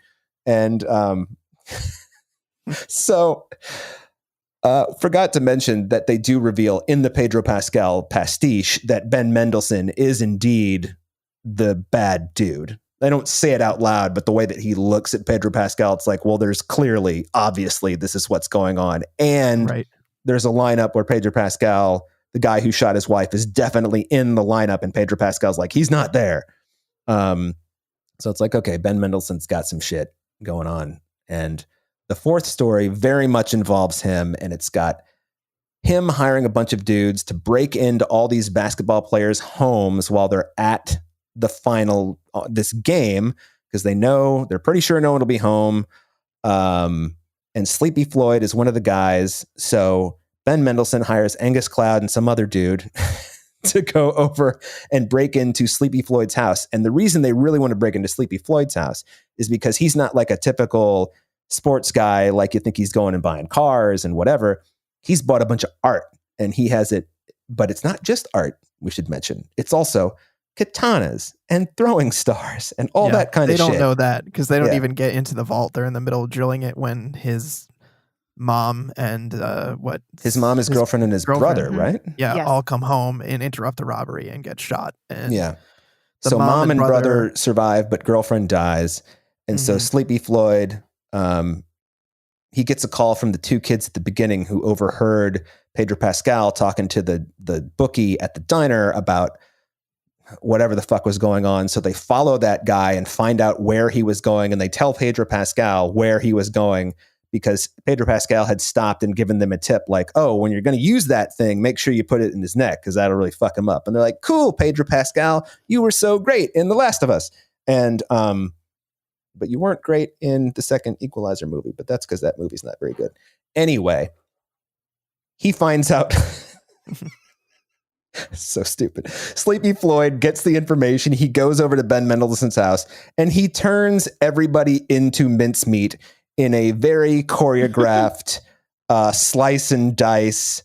And forgot to mention that they do reveal in the Pedro Pascal pastiche that Ben Mendelsohn is indeed the bad dude. They don't say it out loud, but the way that he looks at Pedro Pascal, it's like, well, there's clearly, obviously, this is what's going on. And there's a lineup where Pedro Pascal, the guy who shot his wife, is definitely in the lineup, and Pedro Pascal's like, he's not there. So it's like, okay, Ben Mendelsohn's got some shit going on. And the fourth story very much involves him, and it's got him hiring a bunch of dudes to break into all these basketball players' homes while they're at the final, this game, because they're pretty sure no one will be home. And Sleepy Floyd is one of the guys. So Ben Mendelsohn hires Angus Cloud and some other dude to go over and break into Sleepy Floyd's house. And the reason they really want to break into Sleepy Floyd's house is because he's not like a typical sports guy, like you think he's going and buying cars and whatever. He's bought a bunch of art, and he has it, but it's not just art, we should mention. It's also katanas and throwing stars and all that kind of shit. They don't know that because they don't even get into the vault. They're in the middle of drilling it when his mom and his mom, his girlfriend, and his brother, right? All come home and interrupt the robbery and get shot. And so mom and brother survive, but girlfriend dies. And so Sleepy Floyd, he gets a call from the two kids at the beginning who overheard Pedro Pascal talking to the bookie at the diner about whatever the fuck was going on. So they follow that guy and find out where he was going, and they tell Pedro Pascal where he was going, because Pedro Pascal had stopped and given them a tip like, "Oh, when you're going to use that thing, make sure you put it in his neck because that'll really fuck him up." And they're like, "Cool, Pedro Pascal, you were so great in The Last of Us." And but you weren't great in the second Equalizer movie, but that's because that movie's not very good. Anyway, he finds out. So stupid. Sleepy Floyd gets the information. He goes over to Ben Mendelsohn's house, and he turns everybody into mincemeat in a very choreographed slice and dice,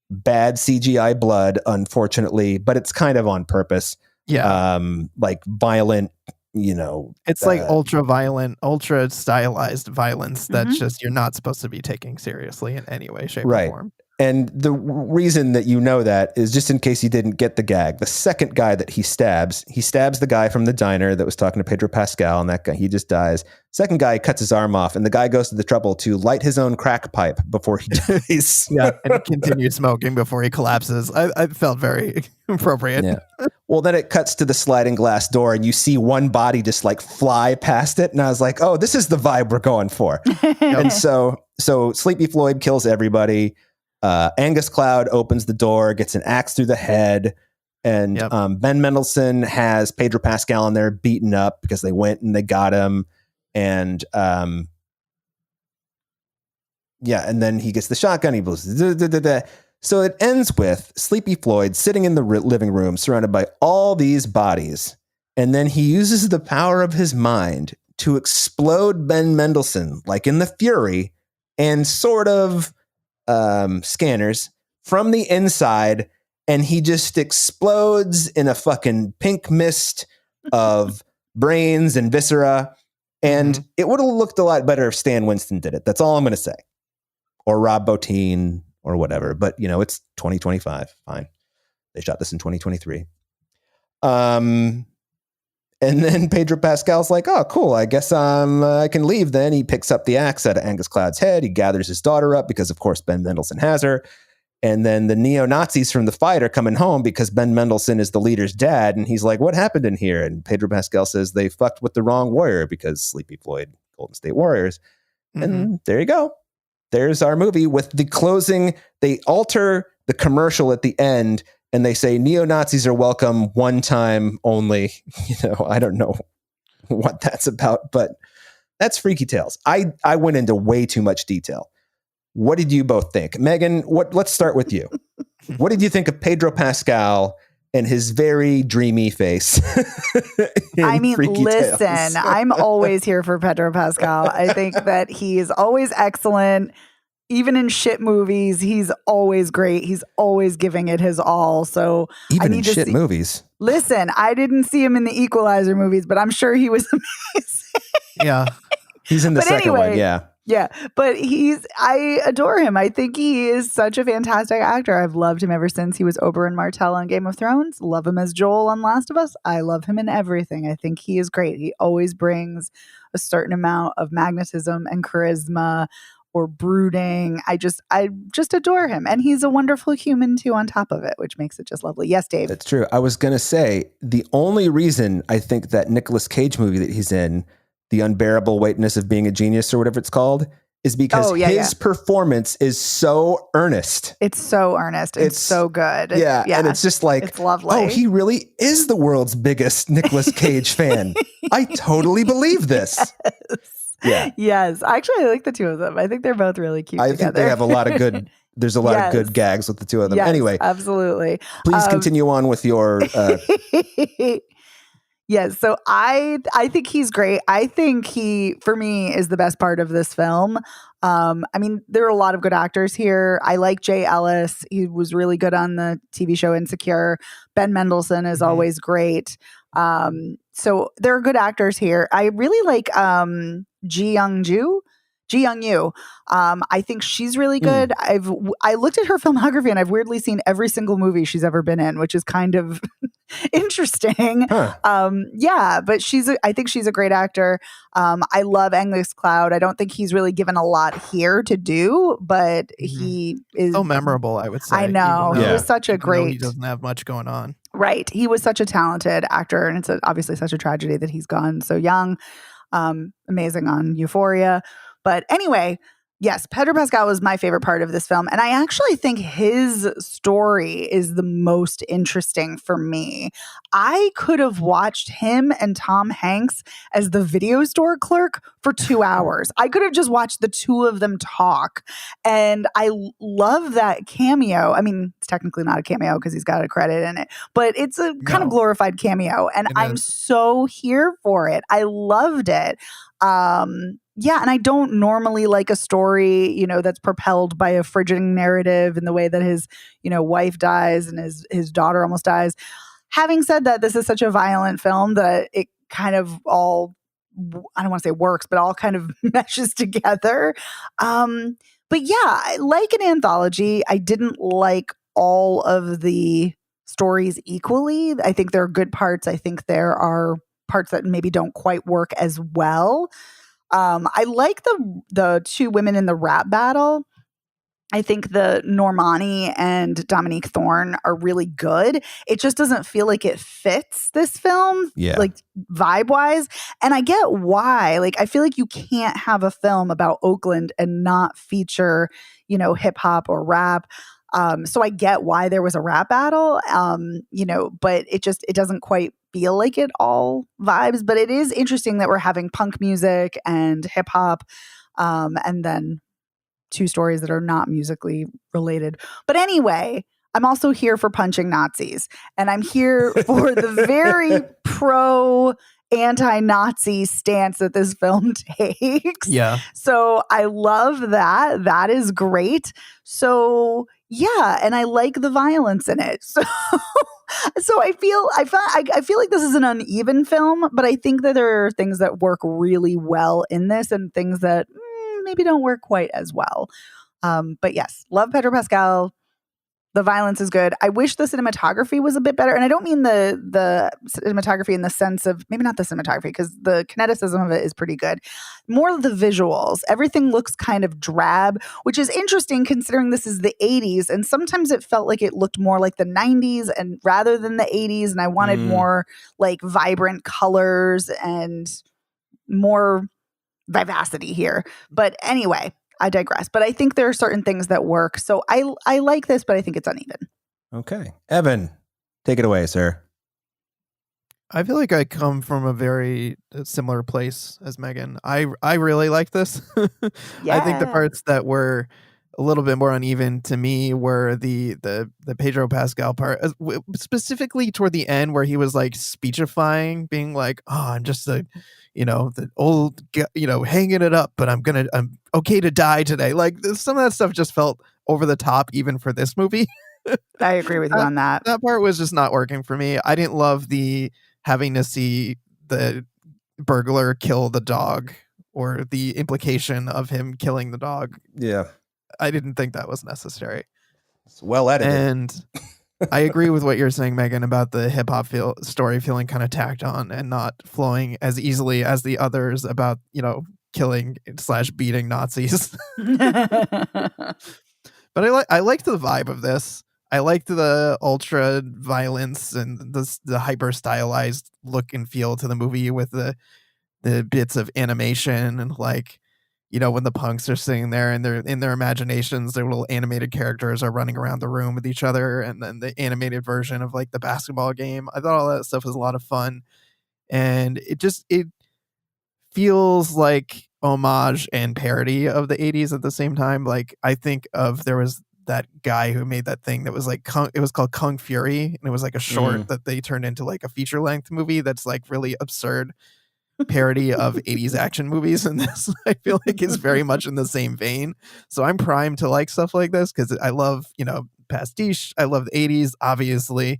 bad CGI blood, unfortunately, but it's kind of on purpose. Like violent, it's like ultra violent, ultra stylized violence that's just, you're not supposed to be taking seriously in any way, shape, or form. And the reason that you know that is just in case you didn't get the gag. The second guy that he stabs the guy from the diner that was talking to Pedro Pascal, and that guy, he just dies. Second guy cuts his arm off, and the guy goes to the trouble to light his own crack pipe before he dies. And he continued smoking before he collapses. I felt very appropriate. Yeah. Well, then it cuts to the sliding glass door, and you see one body just like fly past it, and I was like, "Oh, this is the vibe we're going for." And so Sleepy Floyd kills everybody. Angus Cloud opens the door, gets an axe through the head, and Ben Mendelsohn has Pedro Pascal in there beaten up because they went and they got him. And and then he gets the shotgun. He blows. So it ends with Sleepy Floyd sitting in the living room surrounded by all these bodies. And then he uses the power of his mind to explode Ben Mendelsohn, like in The Fury, and sort of scanners from the inside. And he just explodes in a fucking pink mist of brains and viscera. And it would have looked a lot better if Stan Winston did it. That's all I'm going to say. Or Rob Bottin or whatever. But, you know, it's 2025. Fine. They shot this in 2023. And then Pedro Pascal's like, oh, cool. I guess I can leave then. He picks up the axe out of Angus Cloud's head. He gathers his daughter up because, of course, Ben Mendelsohn has her. And then the neo-Nazis from the fight are coming home because Ben Mendelsohn is the leader's dad. And he's like, what happened in here? And Pedro Pascal says they fucked with the wrong warrior because Sleepy Floyd, Golden State Warriors. And there you go. There's our movie with the closing. They alter the commercial at the end and they say neo-Nazis are welcome one time only. You know, I don't know what that's about, but that's Freaky Tales. I went into way too much detail. What did you both think? Megan, let's start with you. What did you think of Pedro Pascal and his very dreamy face? I mean, Freaky listen, Tales? I'm always here for Pedro Pascal. I think that he is always excellent. Even in shit movies, he's always great. He's always giving it his all. So Even I need in to shit see, movies. Listen, I didn't see him in the Equalizer movies, but I'm sure he was amazing. Yeah. He's in the But second one, anyway, yeah. Yeah, but I adore him. I think he is such a fantastic actor. I've loved him ever since he was Oberyn Martell on Game of Thrones. Love him as Joel on Last of Us. I love him in everything. I think he is great. He always brings a certain amount of magnetism and charisma or brooding. I just adore him. And he's a wonderful human too on top of it, which makes it just lovely. Yes, Dave. That's true. I was going to say, the only reason I think that Nicolas Cage movie that he's in, The Unbearable Weightness of Being a Genius or whatever it's called, is because his performance is so earnest. It's so earnest. It's so good. Yeah. And it's just like, it's lovely. Oh, he really is the world's biggest Nicolas Cage fan. I totally believe this. Yeah. Yes. Actually, I like the two of them. I think they're both really cute together. Think they have a lot of good, there's a lot of good gags with the two of them. Yes, anyway. Absolutely. Please continue on with your... Yes. So I think he's great. I think he, for me, is the best part of this film. I mean, there are a lot of good actors here. I like Jay Ellis. He was really good on the TV show Insecure. Ben Mendelsohn is always great. So there are good actors here. I really like Ji Young Yu. I think she's really good. I looked at her filmography and I've weirdly seen every single movie she's ever been in, which is kind of interesting. Yeah, but I think she's a great actor. I love Angus Cloud. I don't think he's really given a lot here to do, but he is so memorable, I would say. I know. He was such a great... He doesn't have much going on. Right. He was such a talented actor, and it's obviously such a tragedy that he's gone so young. Amazing on Euphoria. But anyway, yes, Pedro Pascal was my favorite part of this film. And I actually think his story is the most interesting for me. I could have watched him and Tom Hanks as the video store clerk for 2 hours. I could have just watched the two of them talk. And I love that cameo. I mean, it's technically not a cameo because he's got a credit in it, but it's a kind of glorified cameo. And I'm so here for it. I loved it. Yeah, and I don't normally like a story, you know, that's propelled by a frigid narrative in the way that his, you know, wife dies and his daughter almost dies. Having said that, this is such a violent film that it kind of all, I don't want to say works, but all kind of meshes together. But yeah, like an anthology, I didn't like all of the stories equally. I think there are good parts. I think there are parts that maybe don't quite work as well. I like the two women in the rap battle. I think the Normani and Dominique Thorne are really good. It just doesn't feel like it fits this film, like vibe-wise. And I get why. Like, I feel like you can't have a film about Oakland and not feature, you know, hip-hop or rap. So I get why there was a rap battle, you know, but it doesn't quite feel like it all vibes. But it is interesting that we're having punk music and hip hop, and then two stories that are not musically related. But anyway, I'm also here for punching Nazis, and I'm here for the very pro anti-Nazi stance that this film takes. Yeah. So I love that. That is great. So yeah, and I like the violence in it. So I feel like this is an uneven film, but I think that there are things that work really well in this and things that maybe don't work quite as well. But yes, love Pedro Pascal. The violence is good. I wish the cinematography was a bit better. And I don't mean the cinematography in the sense of, maybe not the cinematography, because the kineticism of it is pretty good. More of the visuals. Everything looks kind of drab, which is interesting considering this is the 80s. And sometimes it felt like it looked more like the 90s and rather than the 80s. And I wanted more like vibrant colors and more vivacity here. But anyway, I digress, but I think there are certain things that work. So I like this, but I think it's uneven. Okay. Evan, take it away, sir. I feel like I come from a very similar place as Megan. I really like this. I think the parts that were a little bit more uneven to me were the Pedro Pascal part, specifically toward the end where he was like speechifying, being like, "Oh, I'm just the old, hanging it up, but I'm okay to die today." Like some of that stuff just felt over the top, even for this movie. I agree with you on that. That part was just not working for me. I didn't love the having to see the burglar kill the dog or the implication of him killing the dog. Yeah. I didn't think that was necessary. It's well edited. And I agree with what you're saying, Megan, about the hip hop story feeling kind of tacked on and not flowing as easily as the others about, killing / beating Nazis. But I liked the vibe of this. I liked the ultra violence and the hyper stylized look and feel to the movie with the bits of animation and when the punks are sitting there and they're in their imaginations, their little animated characters are running around the room with each other, and then the animated version of the basketball game. I thought all that stuff was a lot of fun, and it feels like homage and parody of the 80s at the same time. I think there was that guy who made that thing that was it was called Kung Fury, and it was a short that they turned into a feature length movie that's really absurd parody of 80s action movies, and this I feel like is very much in the same vein. So I'm primed to like stuff like this because I love pastiche. I love the 80s. Obviously,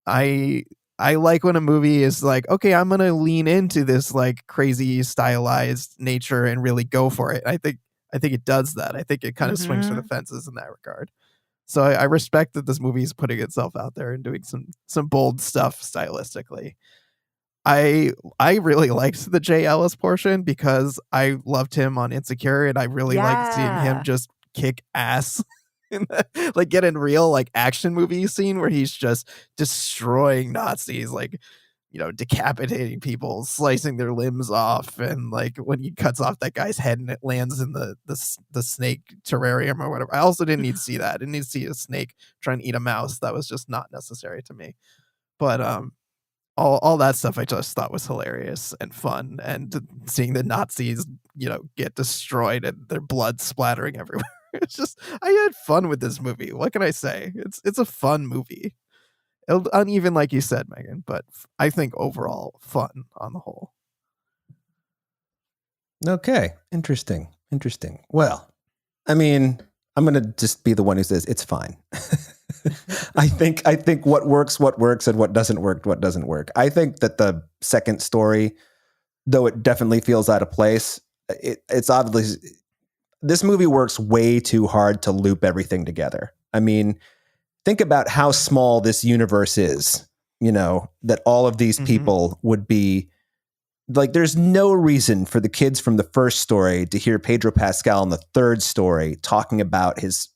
I like when a movie is okay, I'm gonna lean into this crazy stylized nature and really go for it. I think it does that. I think it kind of swings for the fences in that regard. So I respect that this movie is putting itself out there and doing some bold stuff stylistically. I really liked the Jay Ellis portion because I loved him on Insecure, and I really liked seeing him just kick ass in get in real action movie scene where he's just destroying Nazis, decapitating people, slicing their limbs off, and when he cuts off that guy's head and it lands in the snake terrarium or whatever. I also didn't need to see that. I didn't need to see a snake trying to eat a mouse. That was just not necessary to me. But all that stuff I just thought was hilarious and fun, and seeing the Nazis, get destroyed and their blood splattering everywhere. It's just, I had fun with this movie. What can I say? It's a fun movie. Uneven, like you said, Megan, but I think overall fun on the whole. Okay. Interesting. Well, I mean, I'm going to just be the one who says it's fine. I think what works, and what doesn't work. I think that the second story, though it definitely feels out of place, it's obviously, this movie works way too hard to loop everything together. I mean, think about how small this universe is, that all of these people would be there's no reason for the kids from the first story to hear Pedro Pascal in the third story talking about his,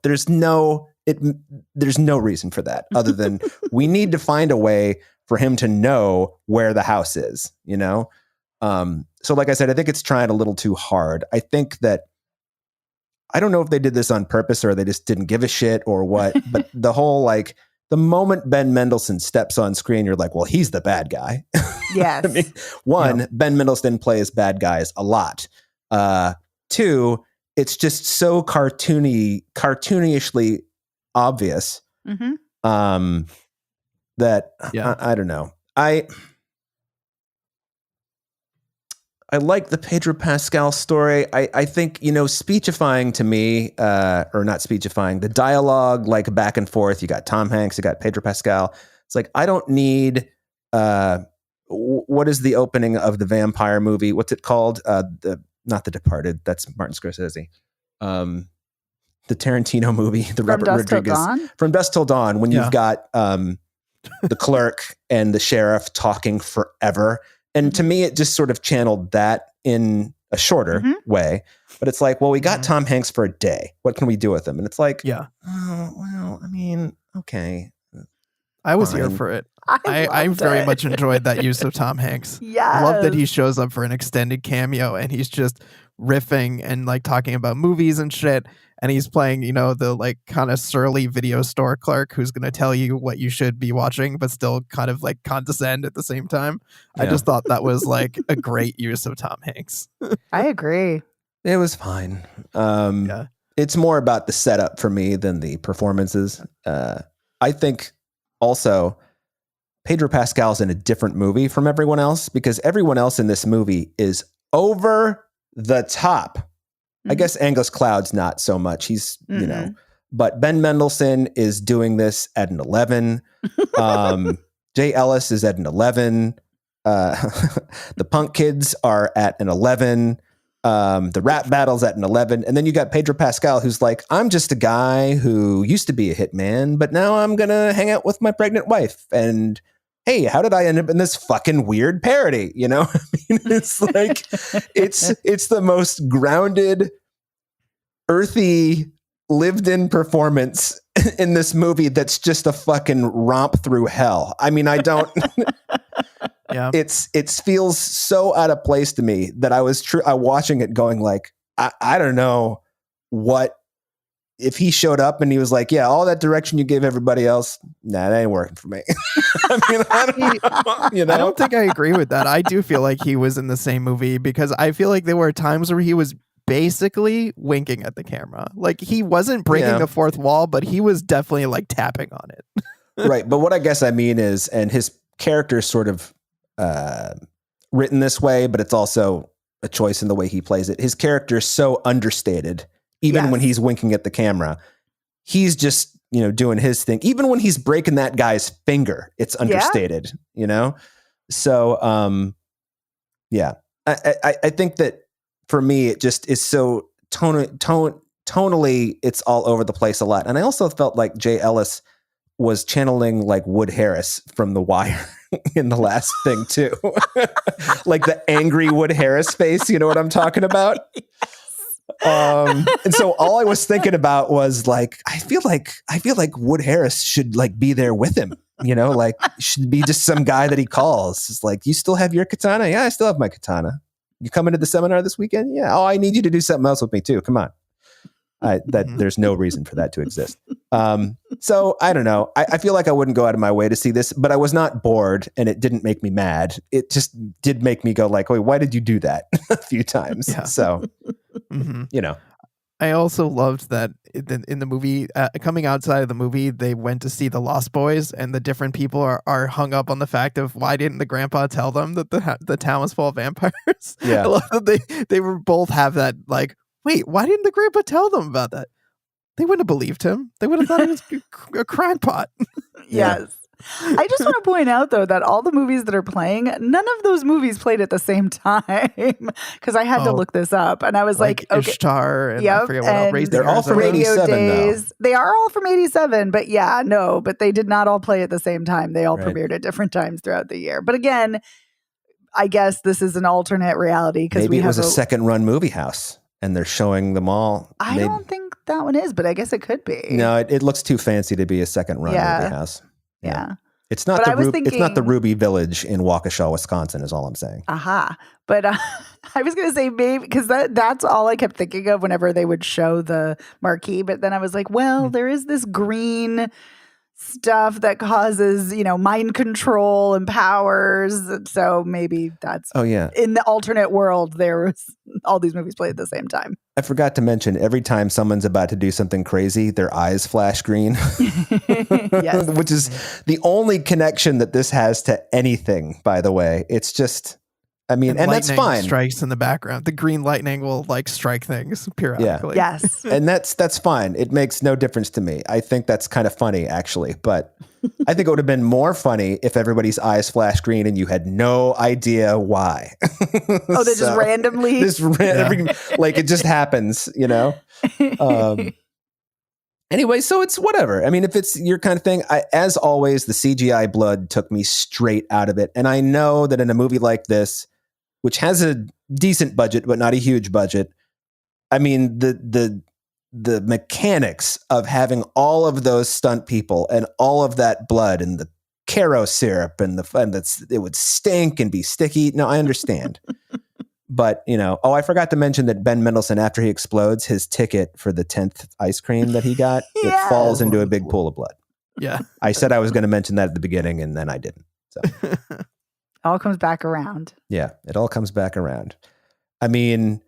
there's no reason for that other than we need to find a way for him to know where the house is, So like I said, I think it's trying a little too hard. I think that, I don't know if they did this on purpose or they just didn't give a shit or what, but the whole, the moment Ben Mendelsohn steps on screen, you're like, well, he's the bad guy. Yes. I mean, Ben Mendelsohn plays bad guys a lot. Two, it's just so cartoonishly obvious. Mm-hmm. That Yeah. I don't know. I like the Pedro Pascal story. I think, speechifying to me, or not speechifying, the dialogue, like back and forth. You got Tom Hanks, you got Pedro Pascal. It's like, I don't need, what is the opening of the vampire movie? What's it called? Not The Departed. That's Martin Scorsese. The Tarantino movie, the Robert Rodriguez. From Dusk Till Dawn, when you've got the clerk and the sheriff talking forever. And to me, it just sort of channeled that in a shorter way. But it's like, well, we got Tom Hanks for a day. What can we do with him? And it's like, oh, well, I mean, okay. I was here for it. I very much enjoyed that use of Tom Hanks. Yeah. I love that he shows up for an extended cameo and he's just riffing and like talking about movies and shit. And he's playing, the like kind of surly video store clerk who's going to tell you what you should be watching, but still kind of like condescend at the same time. Yeah. I just thought that was like a great use of Tom Hanks. I agree. It was fine. It's more about the setup for me than the performances. I think also Pedro Pascal's in a different movie from everyone else because everyone else in this movie is over the top. I guess Angus Cloud's not so much. He's, but Ben Mendelsohn is doing this at an 11. Jay Ellis is at an 11. The Punk Kids are at an 11. The Rap Battle's at an 11. And then you got Pedro Pascal, who's like, I'm just a guy who used to be a hitman, but now I'm going to hang out with my pregnant wife. And hey, how did I end up in this fucking weird parody? I mean, it's like, it's the most grounded, earthy, lived in performance in this movie. That's just a fucking romp through hell. I mean, I don't, it feels so out of place to me that I was watching it going like, I don't know what, if he showed up and he was like, yeah, all that direction you gave everybody else, nah, that ain't working for me. I mean, I don't think I agree with that. I do feel like he was in the same movie because I feel like there were times where he was basically winking at the camera. Like he wasn't breaking the fourth wall, but he was definitely like tapping on it. Right. But what I guess I mean is, and his character is sort of written this way, but it's also a choice in the way he plays it. His character is so understated. Even when he's winking at the camera, he's just, doing his thing. Even when he's breaking that guy's finger, it's understated, So, I think that for me, it just is so tonally, it's all over the place a lot. And I also felt like Jay Ellis was channeling like Wood Harris from The Wire in the last thing too. Like the angry Wood Harris face, you know what I'm talking about? And so all I was thinking about was like, I feel like Wood Harris should like be there with him, like should be just some guy that he calls. It's like, you still have your katana? Yeah, I still have my katana. You coming to the seminar this weekend? Yeah. Oh, I need you to do something else with me too. Come on. There's no reason for that to exist. So I don't know. I feel like I wouldn't go out of my way to see this, but I was not bored and it didn't make me mad. It just did make me go like, wait, why did you do that a few times? Yeah. So, I also loved that in the movie, coming outside of the movie, they went to see the Lost Boys and the different people are hung up on the fact of why didn't the grandpa tell them that the town was full of vampires? Yeah. I love that they were both have that like, wait, why didn't the grandpa tell them about that? They wouldn't have believed him. They would have thought he was a crackpot. Yes. I just want to point out, though, that all the movies that are playing, none of those movies played at the same time because I had to look this up. And I was like okay. Ishtar and I forget what else. They're all from 87, though. They are all from 87, but but they did not all play at the same time. They all premiered at different times throughout the year. But again, I guess this is an alternate reality because maybe it was a second-run movie house. And they're showing them all. I don't think that one is, but I guess it could be. No, it looks too fancy to be a second-run movie house. Yeah. It's not it's not the Ruby Village in Waukesha, Wisconsin, is all I'm saying. Aha. But I was going to say maybe, because that's all I kept thinking of whenever they would show the marquee. But then I was like, well, there is this green stuff that causes, mind control and powers. So maybe that's Oh, yeah. in the alternate world, there was all these movies played at the same time. I forgot to mention, every time someone's about to do something crazy, their eyes flash green. Yes. Which is the only connection that this has to anything, by the way. It's just, and that's lightning fine. Strikes in the background. The green lightning will strike things periodically. Yes. And that's fine. It makes no difference to me. I think that's kind of funny, actually. But I think it would have been more funny if everybody's eyes flashed green and you had no idea why. Oh, they just randomly. It just happens, Anyway, so it's whatever. If it's your kind of thing, as always, the CGI blood took me straight out of it. And I know that in a movie like this, which has a decent budget, but not a huge budget, the mechanics of having all of those stunt people and all of that blood and the Caro syrup and it would stink and be sticky. No, I understand. But, I forgot to mention that Ben Mendelsohn, after he explodes, his ticket for the 10th ice cream that he got, Yes. it falls into a big pool of blood. Yeah. I said I was going to mention that at the beginning, and then I didn't. So, All comes back around. yeah, it all comes back around. You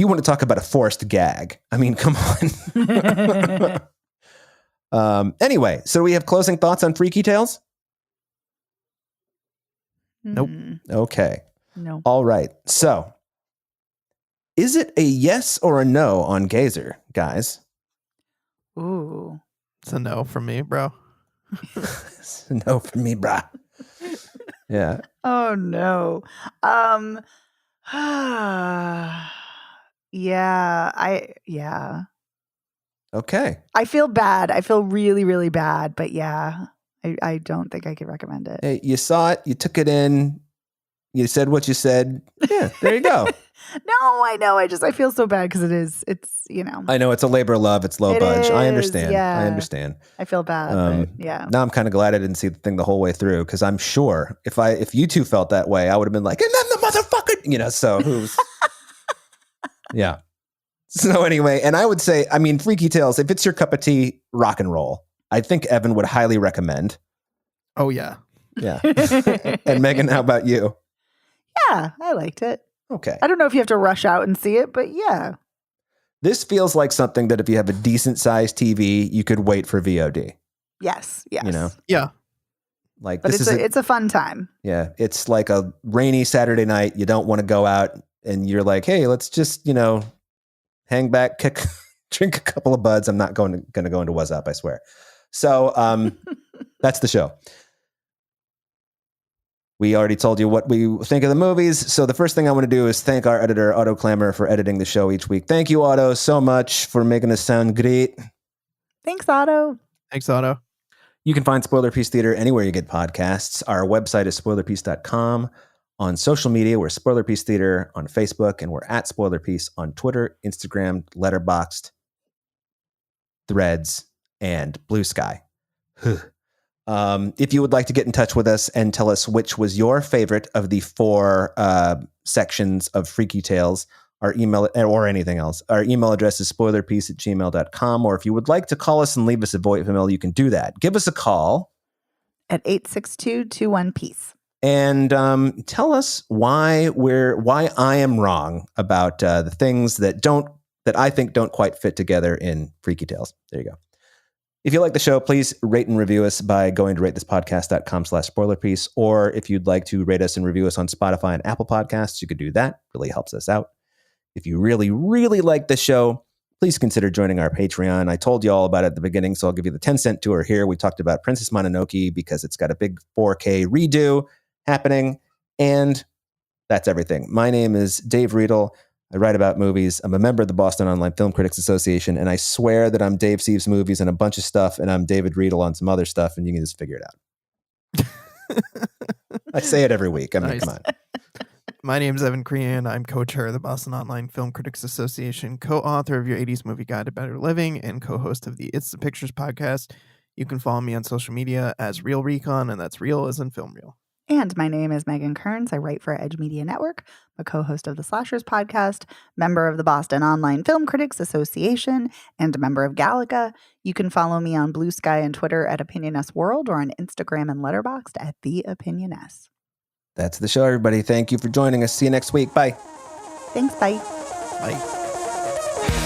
want to talk about a forced gag. Come on. Anyway, so we have closing thoughts on Freaky Tales? Nope. Okay. No. All right. So, is it a yes or a no on Gazer, guys? Ooh. It's a no from me, bro. It's a no for me, brah. Yeah. Oh no. Yeah. Okay. I feel bad. I feel really, really bad, but yeah. I don't think I could recommend it. Hey, you saw it, you took it in, you said what you said. Yeah, there you go. No, I know. I feel so bad because it's I know it's a labor of love, it's low It budge. I is, understand. yeah. I understand. I feel bad. But yeah. Now I'm kind of glad I didn't see the thing the whole way through, because I'm sure if you two felt that way, I would have been like, and then the motherfucker, so who's yeah. So anyway, and I would say, Freaky Tales, if it's your cup of tea, rock and roll. I think Evan would highly recommend. Oh, yeah. Yeah. And Megan, how about you? Yeah, I liked it. Okay. I don't know if you have to rush out and see it, but yeah. This feels like something that if you have a decent sized TV, you could wait for VOD. Yes. Yeah. Like But this it's a fun time. Yeah, it's like a rainy Saturday night. You don't want to go out, and you're like, hey, let's just hang back, drink a couple of buds. I'm not going to go into What's Up, I swear. So that's the show. We already told you what we think of the movies. So the first thing I want to do is thank our editor, Otto Clammer, for editing the show each week. Thank you, Otto, so much for making us sound great. Thanks, Otto. Thanks, Otto. You can find Spoiler Piece Theater anywhere you get podcasts. Our website is spoilerpiece.com. On social media, we're Spoiler Piece Theater on Facebook, and we're at Spoiler Piece on Twitter, Instagram, Letterboxd, Threads, and Blue Sky. If you would like to get in touch with us and tell us which was your favorite of the 4 sections of Freaky Tales, our email, or anything else, our email address is spoilerpiece@gmail.com. Or if you would like to call us and leave us a voicemail, you can do that. Give us a call at 862-21-PEACE. and tell us why I am wrong about the things that I think don't quite fit together in Freaky Tales. There you go. If you like the show, please rate and review us by going to ratethispodcast.com/spoilerpiece. Or if you'd like to rate us and review us on Spotify and Apple Podcasts, you could do that. Really helps us out. If you really, really like the show, please consider joining our Patreon. I told you all about it at the beginning, so I'll give you the 10-cent tour here. We talked about Princess Mononoke because it's got a big 4K redo happening, and that's everything. My name is Dave Riedel. I write about movies. I'm a member of the Boston Online Film Critics Association, and I swear that I'm Dave Sieves Movies and a bunch of stuff, and I'm David Riedel on some other stuff, and you can just figure it out. I say it every week. Nice. Come on. My name's Evan Crean. I'm co-chair of the Boston Online Film Critics Association, co-author of Your 80s Movie Guide to Better Living, and co-host of the It's the Pictures podcast. You can follow me on social media as Real Recon, and that's real as in film reel. And my name is Megan Kearns. I write for Edge Media Network. I'm a co-host of the Slashers podcast, member of the Boston Online Film Critics Association, and a member of Gallica. You can follow me on Blue Sky and Twitter at OpinionS World or on Instagram and Letterboxd at The OpinionS. That's the show, everybody. Thank you for joining us. See you next week. Bye. Thanks. Bye. Bye.